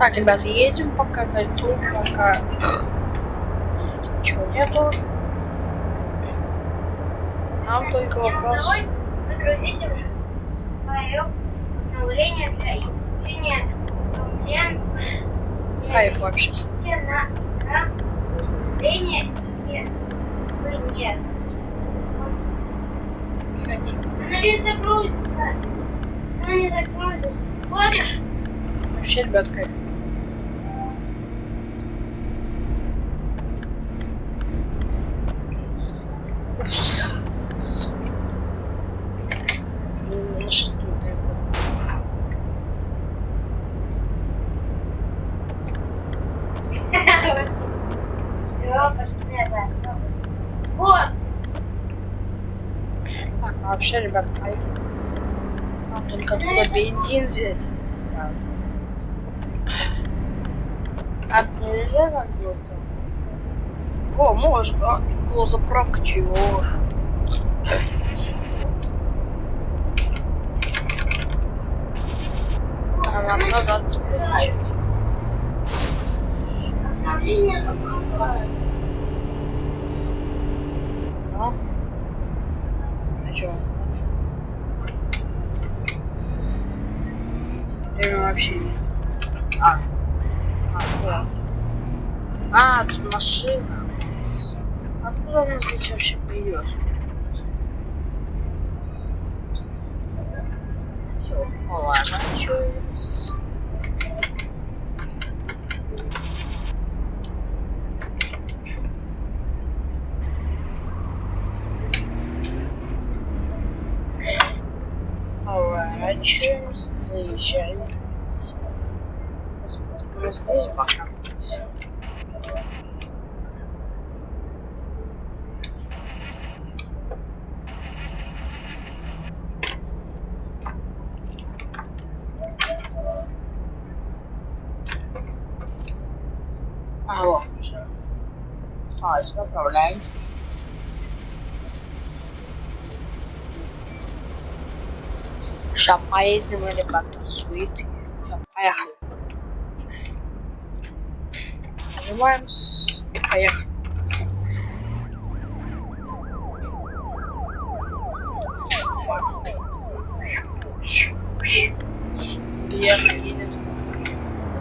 Так, ребята, едем пока кольцу, пока ничего нету. Нам только вопрос. Загрузите обновление для изучения проблем. Кайф вообще. Идите на экран обновления, если вы не хотим. Она не загрузится. Она не загрузится. Смотришь? Вообще, ребят, кайф. На шестую, Вот. Так, вообще, ребят, кайф. Нам только туда бензин взять. А нельзя как будто? О, можно. Тут была заправка чего? А нам назад теперь. Обновление какое? А? А чё? Время вообще нет. Вот. А, тут машина. Откуда она здесь вообще появилась? Все, поворачиваемся. Поворачиваемся, заезжаем. Посмотрим, здесь пока. Алло. Сейчас направляем. Сейчас поедем, ребята, сует. Сейчас, поехали. Нажимаем и поехали. Где она едет?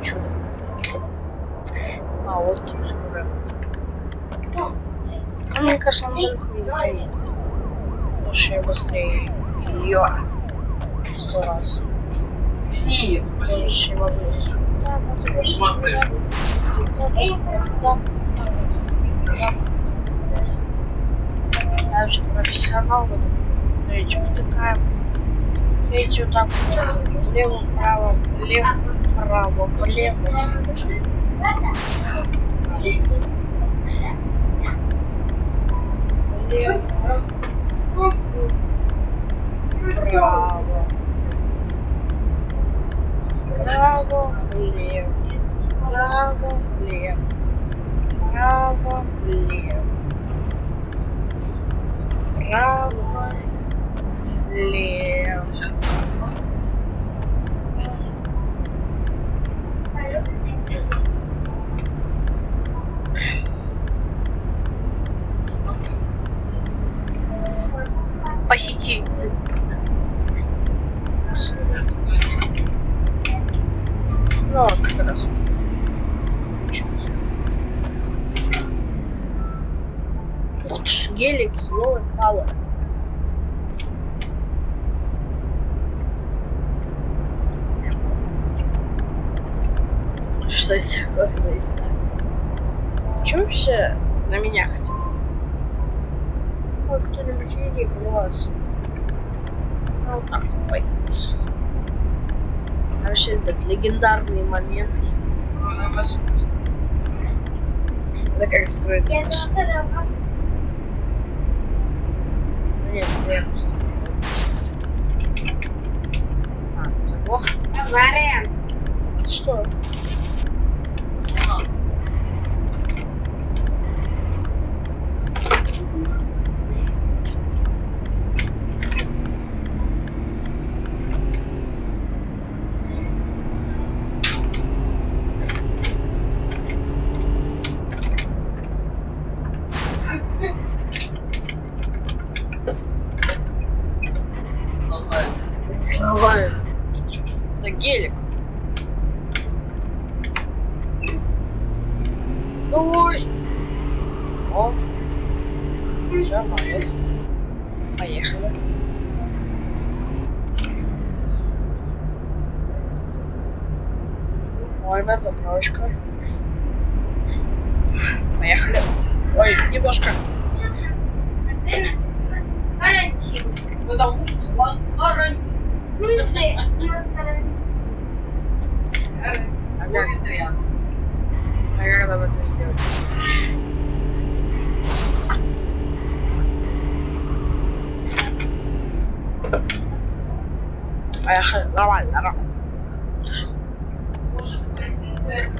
Чудо. А, вот тут скоро. Ну, мне кажется, она далеко не поедет. Потому что я быстрее ее 100 раз. Нет, Больше не могу. Я вообще профессионал в этом. Встречу втыкаем. Встречу так влево, вправо, влево, вправо, влево. Влево. Право. Право, влево. Право, влево. Право, влево. Право, влево. По сети. Ну, как раз. Ух ты ж, гелик, ёлы-палы. Что это такое за история? Чё вообще на меня хотят? Ой, кто-нибудь видит у вас? Ну, вот так вот пойдёт. А вообще, ребят, легендарные моменты здесь. Это как строить Я машину. тоже работаю. Да нет, это я просто. А, заглох? Вариант. Что? Это гелик. Ой. О. Все, молодец. Поехали. Ой, ребят, заправочка. Поехали. Ой, немножко. Карантин. Потому что у вас карантин. В смысле? У нас карантин. А как нам это сделать? Поехали. Нормально, нормально. Может спросить, нет.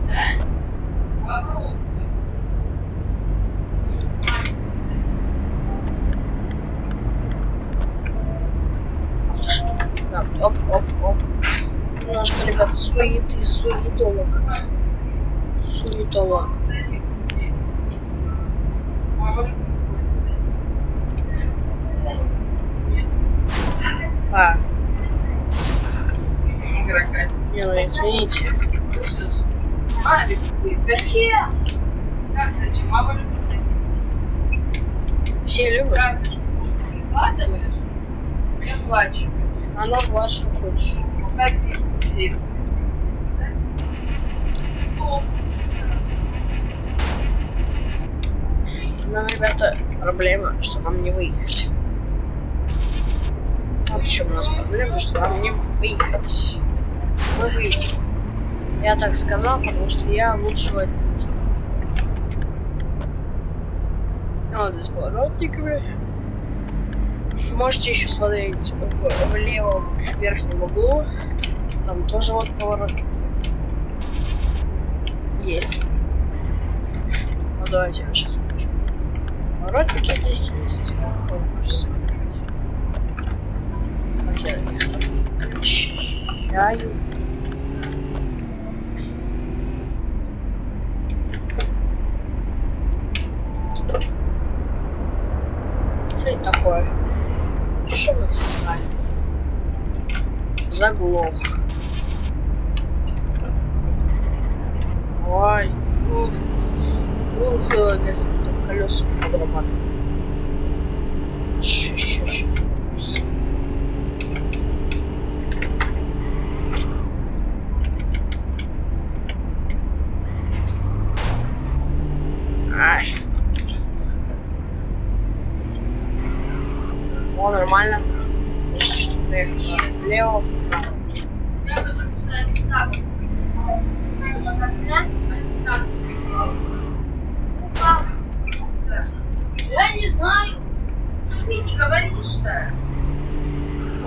Да? Попробуй. Так, оп, оп, оп. Немножко, ребят, суетолог. Суетолог. А, не, ну извините. Слышишь? Маме, зачем? Как зачем? Мама любит. Все любят. Карточку просто прикладываешь, я плачу. Она плачет, что хочешь. Красиво сидеть. Нам, ребята, проблема, что нам не выехать. Вот в чем у нас проблема, что нам не выехать. Мы выйдем. Я так сказал, потому что я лучше водитель. Вот здесь поворотниками. Можете еще смотреть в левом верхнем углу. Там тоже вот поворотники. Есть. Вот давайте я сейчас включу. Поворотники здесь есть. Вот, можете смотреть. Так, я их там включаю. Что это такое? Что мы встали? Заглох. Ой, как там колеса подрабатывают. Еще. Ай. О, нормально. Значит, что приехали влево, вправо. Я почему-то один так. Я не знаю. Что ты не говоришь-то?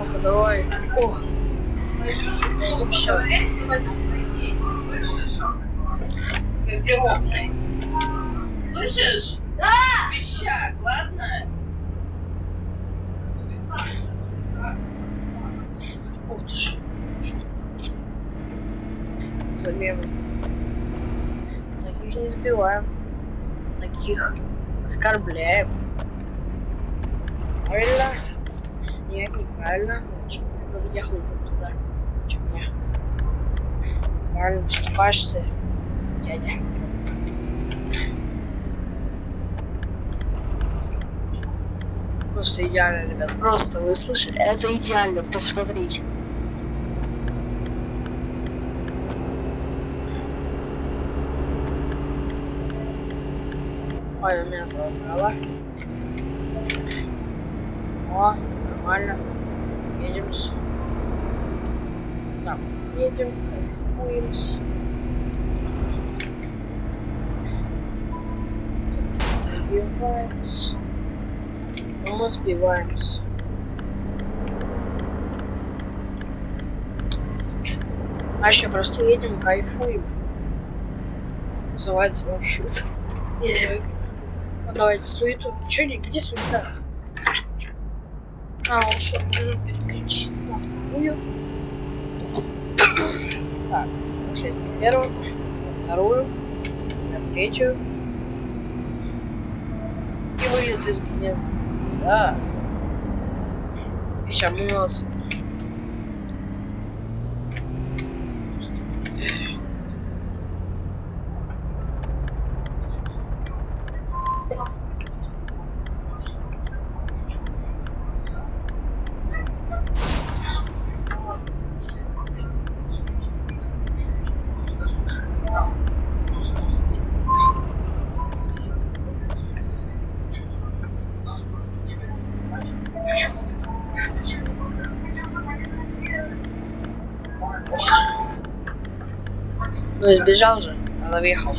Ох, давай. Ох, Пойдешь в школу поговорить в этом пакете. Слышишь? Гардеробной. Слышишь? Да! Вещак, ладно? ух ты ж. Замеры. Таких не сбиваем. Таких оскорбляем. Правильно? Нет, неправильно. Лучше бы ты подъехал бы туда, чем я. Правильно поступаешь ты, дядя. Просто идеально, ребят. Просто вы слышали? Это идеально, посмотрите. Ой, у меня залагало. О, нормально. Едем. Так, едем, кайфуем. Сбиваемся. Но мы сбиваемся. А еще просто едем, кайфуем. Называется маршрут. Если вы давайте суету. Че, где суета? А, лучше переключиться на вторую. Так, пошли на первую, на вторую, на третью. И вылез из гнезда. Сейчас мы вас... Ну, сбежал же, она въехал.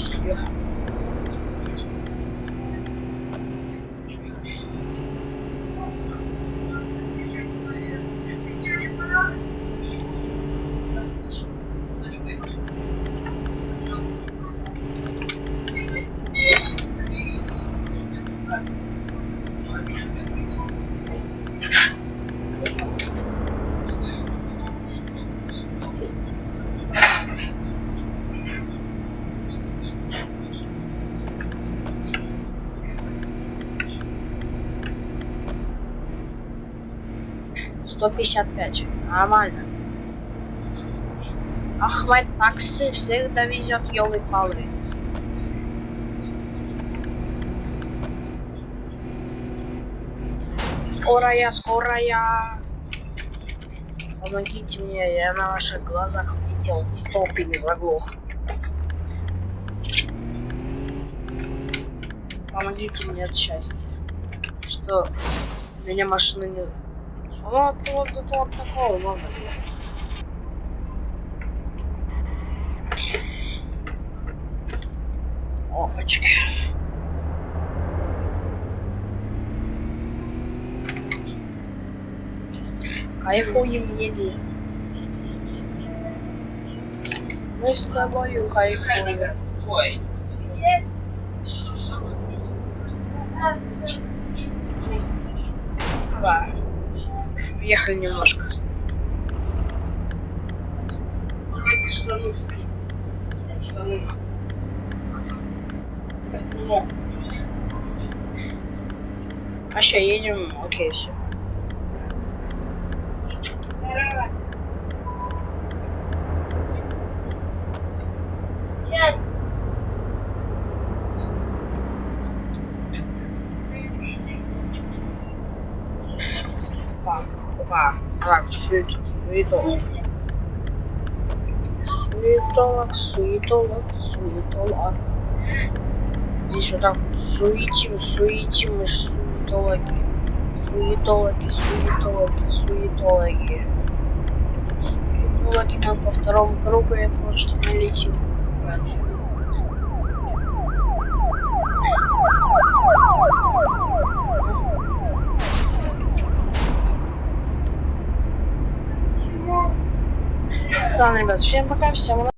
$155. Нормально. Ахмед такси всегда везет ёлы-палы. Скорая, скорая. Помогите мне, я на ваших глазах улетел в столб и не заглох. Помогите мне от счастья. Что меня машина не... Вот зато вот такого можно было. Опачки. Кайфуем, едем. Мы с тобою кайфуем. Ой. Да. Ехали немножко. Давайте штаны скинь. Штаны. Ну, А ща едем, окей, все. Сейчас. Опа. Так, суетолог. Суетолог. Здесь вот так вот суетим, суетологи. Суетологи мы по второму кругу, я просто налетел. Ладно, ребят, всем пока, всем